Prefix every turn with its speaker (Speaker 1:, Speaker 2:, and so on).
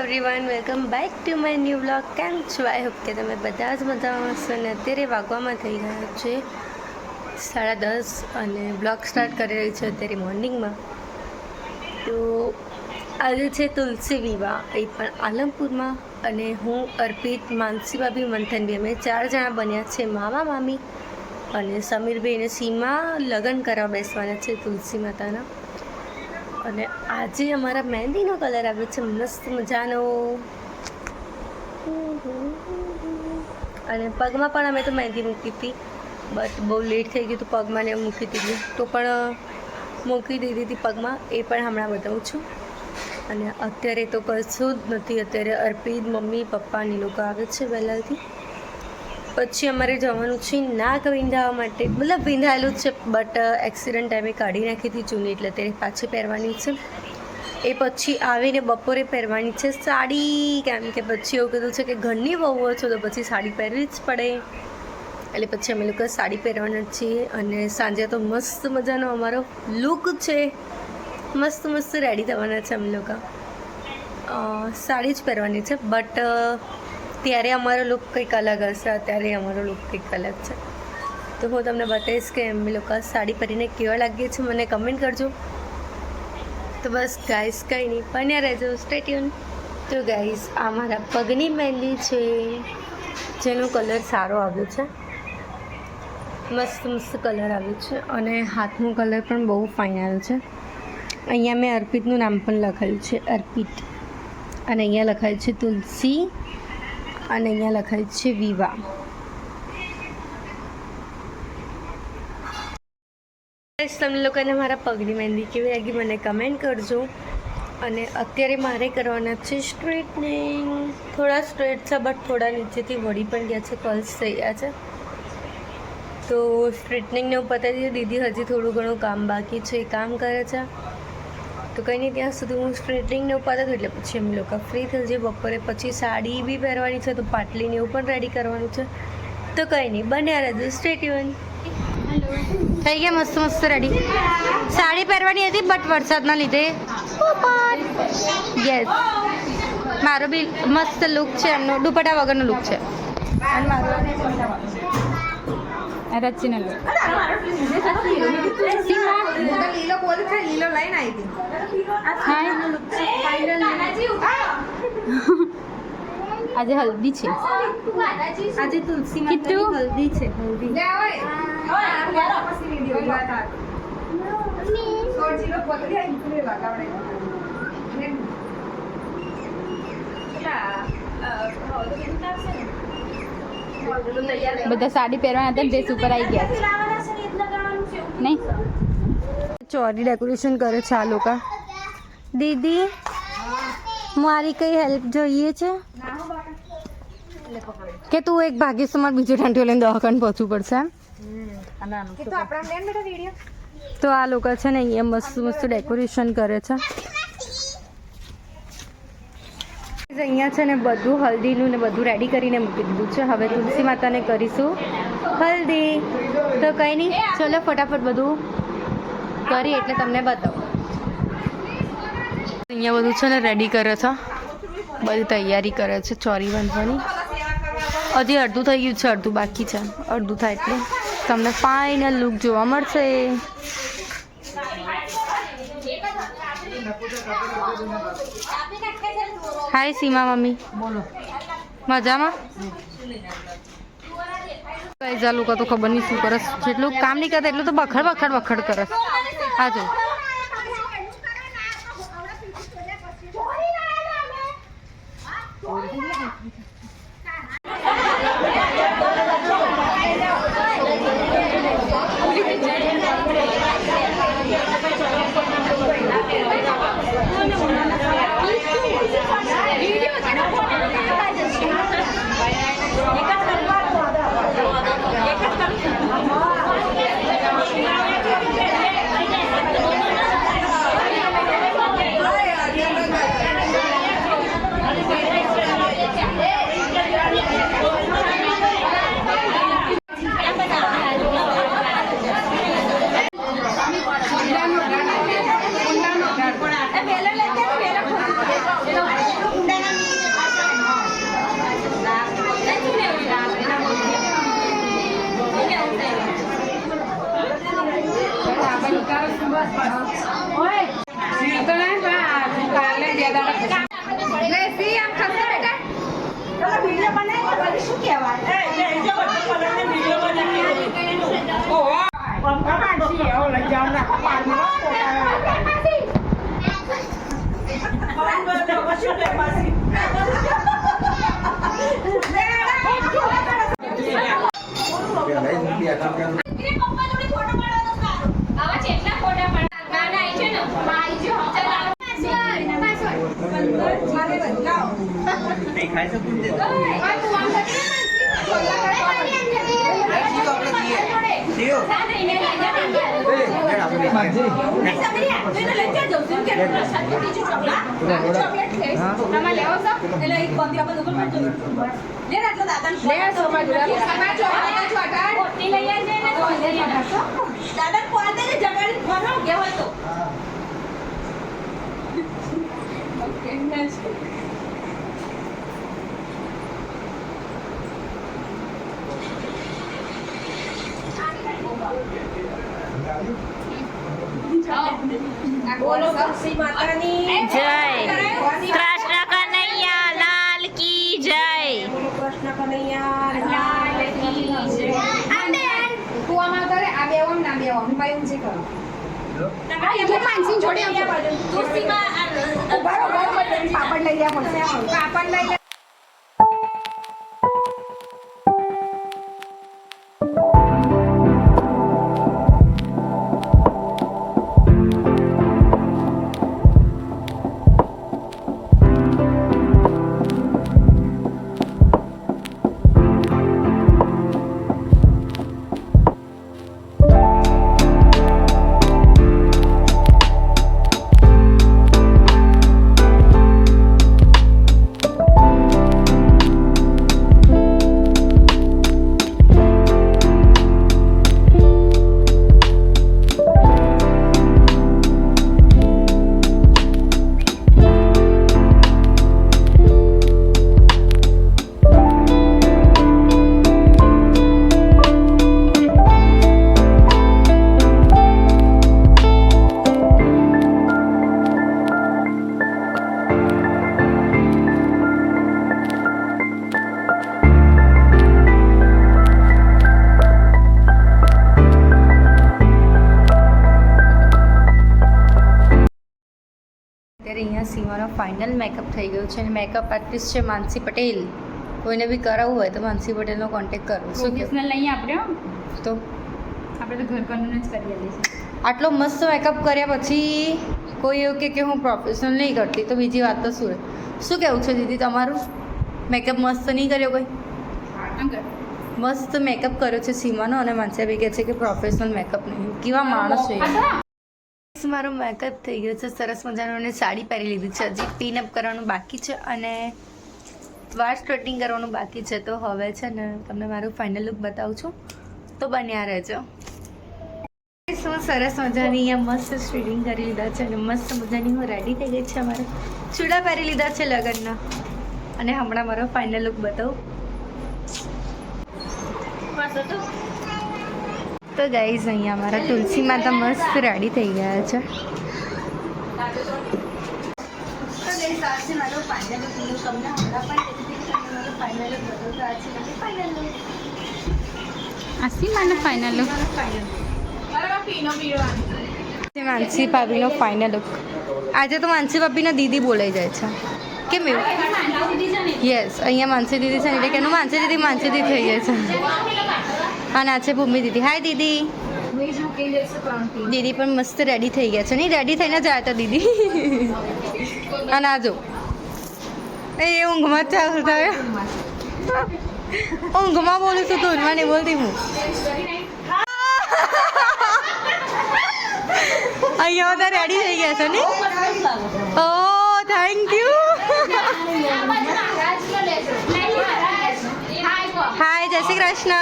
Speaker 1: Everyone, welcome back to my new vlog. કેમ છો? I hope કે તમે બધા જ મજામાં હશો. અને અત્યારે વાગવામાં થઈ ગયા છે 10:30 અને બ્લોગ સ્ટાર્ટ કરી રહી છે અત્યારે મોર્નિંગમાં. તો આજે છે તુલસી વિવાહ, એ પણ આલમપુરમાં. અને હું, અર્પિત, માનસી ભાભી, મંથનભાઈ, અમે 4 જણા બન્યા છે મામા મામી. અને સમીરભાઈ અને સીમા લગ્ન કરવા બેસવાના છે તુલસી માતાના. અને આજે અમારા મહેંદીનો કલર આવ્યો છે મસ્ત મજાનો. અને પગમાં પણ અમે તો મહેંદી મૂકી હતી, બટ બહુ લેટ થઈ ગયું તો પગમાં ને મૂકી દીધી, તો પણ મૂકી દીધી હતી પગમાં, એ પણ હમણાં બતાવું છું. અને અત્યારે તો કશું જ નથી. અત્યારે અર્પિત, મમ્મી, પપ્પા ને લોકો આવે છે વહેલાથી. પછી અમારે જવાનું છે નાક વિંધાવા માટે, મતલબ વિંધાયેલું છે બટ એક્સિડન્ટ ટાઈમે કાઢી નાખી હતી જૂની, એટલે અત્યારે પાછી પહેરવાની છે. એ પછી આવીને બપોરે પહેરવાની છે સાડી, કેમ કે પછી એવું કીધું છે કે ઘરની વહુઓ છો તો પછી સાડી પહેરવી જ પડે, એટલે પછી અમે લોકો સાડી પહેરવાના છીએ. અને સાંજે તો મસ્ત મજાનો અમારો લુક છે, મસ્ત મસ્ત રેડી થવાના છે અમે લોકો. સાડી જ પહેરવાની છે બટ ત્યારે અમારો લુક કંઈક અલગ હશે, અત્યારે અમારો લુક કંઈક અલગ છે. તો હું તમને બતાવીશ કે અમે લોકો સાડી પહેરીને કેવા લાગીએ છીએ, મને કમેન્ટ કરજો. તો બસ ગાઈસ, કંઈ નહીં, બન્યા રહેજો, સ્ટે ટ્યુન. તો ગાઈસ, આ મારા પગની મહેંદી છે, જેનો કલર સારો આવ્યો છે, મસ્ત મસ્ત કલર આવ્યો છે. અને હાથનો કલર પણ બહુ ફાઇન આવ્યો છે. અહીંયા મેં અર્પિતનું નામ પણ લખાયું છે, અર્પિત. અને અહીંયા લખાયું છે તુલસી, અને અહીંયા લખાયું છે વિવાહ. તમને લોકોને મારા પગની મહેંદી કેવી લાગી મને કમેન્ટ કરજો. અને અત્યારે મારે કરવાના છે સ્ટ્રેટનિંગ. થોડા સ્ટ્રેટ છે બટ થોડા નીચેથી વળી પણ ગયા છે, કર્લ્સ થઈ ગયા છે. તો સ્ટ્રેટનિંગને હું પતાવી દીધું. દીદી હજી થોડું ઘણું કામ બાકી છે, એ કામ કરે છે. તો કંઈ નહીં, ત્યાં સુધી હું સ્ટ્રેટનિંગને એવું પતાવી, એટલે પછી અમે લોકો ફ્રી થઈ જઈએ. બપોરે પછી સાડી બી પહેરવાની છે, તો પાટલીને એવું પણ રેડી કરવાનું છે. તો કંઈ નહીં, બન્યા રહેજો, સ્ટે ટ્યુન. થઈ ગયા મસ્ત મસ્ત રેડી. સાડી પહેરવાની હતી બટ વરસાદના લીધે યસ, મારો બી મસ્ત લુક છે, એમનો દુપટ્ટા વગરનો લુક છે. અને મારો રચીનો લુક.
Speaker 2: લીલો લઈને
Speaker 1: આજે હલ્દી છે,
Speaker 2: આજે તુલસી
Speaker 1: કીધું
Speaker 2: હલ્દી છે.
Speaker 1: બધા સાડી પહેરવાના હતા, ડ્રેસ ઉપર આવી ગયા નહીં. ચોરી ડેકોરેશન કરે છે આ લોકો. દીદી, મારી કઈ હેલ્પ જોઈએ છે કે તું એક ભાગીશ, તમારે બીજો ઠંડીઓ લઈને દવાખાને પહોંચવું પડશે એમ. તો આ લોકો છે ને અહીંયા મસ્ત મસ્ત ડેકોરેશન કરે છે. અહીંયા છે ને બધું હલ્દીનું ને બધું રેડી કરીને મૂકી દીધું છે. હવે તુલસી માતાને કરીશું હલ્દી. તો કંઈ નહીં, ચલો ફટાફટ બધું કરી એટલે તમને બતાવો. અહીંયા બધું છે ને રેડી કરે છે, બધી તૈયારી કરે છે ચોરી બાંધવાની. હજી અડધું થઈ ગયું છે, અડધું બાકી છે. અડધું થાય એટલે તમને ફાઇનલ લુક જોવા મળશે. હાય સીમા મમ્મી,
Speaker 2: બોલો,
Speaker 1: મજામાં? કઈ લોકો તો ખબર નહીં શું કરે, જેટલું કામ નહીં કરતા એટલું તો બખડ બખડ બખડ કરે. હા જો
Speaker 2: લે સી આમ ખસે બેટા બોલો તુલસી માતાની
Speaker 3: જય કૃષ્ણ કનૈયા લાલ કી જય.
Speaker 2: કૃષ્ણ કનૈયા લાલ કી જય. તું આમાં કરે આ બે ઓમ ના બે ઓમ ભાઈ ઊંચી કરો હું માનસી જોડે આવજો તુલસીમાં બરોબર પાપડ લઈ લે પડશે પાપડ લઈ લે
Speaker 1: અત્યારે અહીંયા સીમાનો ફાઇનલ મેકઅપ થઈ ગયો છે અને મેકઅપ આર્ટિસ્ટ છે માનસી પટેલ. કોઈને બી કરાવવું હોય તો માનસી પટેલનો કોન્ટેક્ટ કરો. શું કહેવું?
Speaker 3: પ્રોફેશનલ નહીં આપણે હો.
Speaker 1: તો
Speaker 3: આપણે તો ઘર કરનું જ કરી દઈશું.
Speaker 1: આટલો મસ્ત મેકઅપ કર્યા પછી કોઈ એવું કે હું પ્રોફેશનલ નહીં કરતી તો બીજી વાત તો શું રહે? શું કહેવું છે દીદી તમારું? મેકઅપ મસ્ત નહીં કર્યો કોઈ? મસ્ત મેકઅપ કર્યો છે સીમાનો અને માનસીભાઈ કહે છે કે પ્રોફેશનલ મેકઅપ નહીં. કેવા માણસ છે મારો મેકઅપ થઈ ગયો છે સરસ મજાનો અને સાડી પહેરી લીધી છે. હજી પિનઅપ કરવાનું બાકી છે અને વાળ સ્ટ્રેટિંગ કરવાનું બાકી છે. તો હવે છે ને તમને મારું ફાઇનલ લુક બતાવું છું, તો બન્યા રહેજો. હું સરસ મજાની અહીંયા મસ્ત સ્ટ્રેટિંગ કરી લીધા છે અને મસ્ત મજાની હું રેડી થઈ ગઈ છે. અમારે ચૂડા પહેરી લીધા છે લગ્નના અને હમણાં મારો ફાઇનલ લુક બતાવું. તો ગાઈઝ અહીંયા અમારા તુલસી માતા મસ્ત રેડી થઈ ગયા છે.
Speaker 3: આસીમાનો ફાઇનલ લુક.
Speaker 1: માનસી ભાભીનો ફાઇનલ લુક. આજે તો માનસી ભાભીના દીદી બોલાઈ જાય છે. કેમ એવું? યસ, અહીંયા માનસી દીદી છે ને એટલે કેનું માનસી દીદી થઈ જાય છે. અને આ છે ભૂમિ દીદી. હાય દીદી. દીદી પણ મસ્ત રેડી થઈ ગયા છે. નહીં રેડી થઈને જાય તો દીદી. અને આ જો એ ઊંઘમાં ચાલુ થાય. ઊંઘમાં બોલું છું, તું નહીં બોલતી હું. અહીંયા બધા રેડી થઈ ગયા છે ને? ઓ થેન્ક યુ. હાય, જય શ્રી કૃષ્ણ.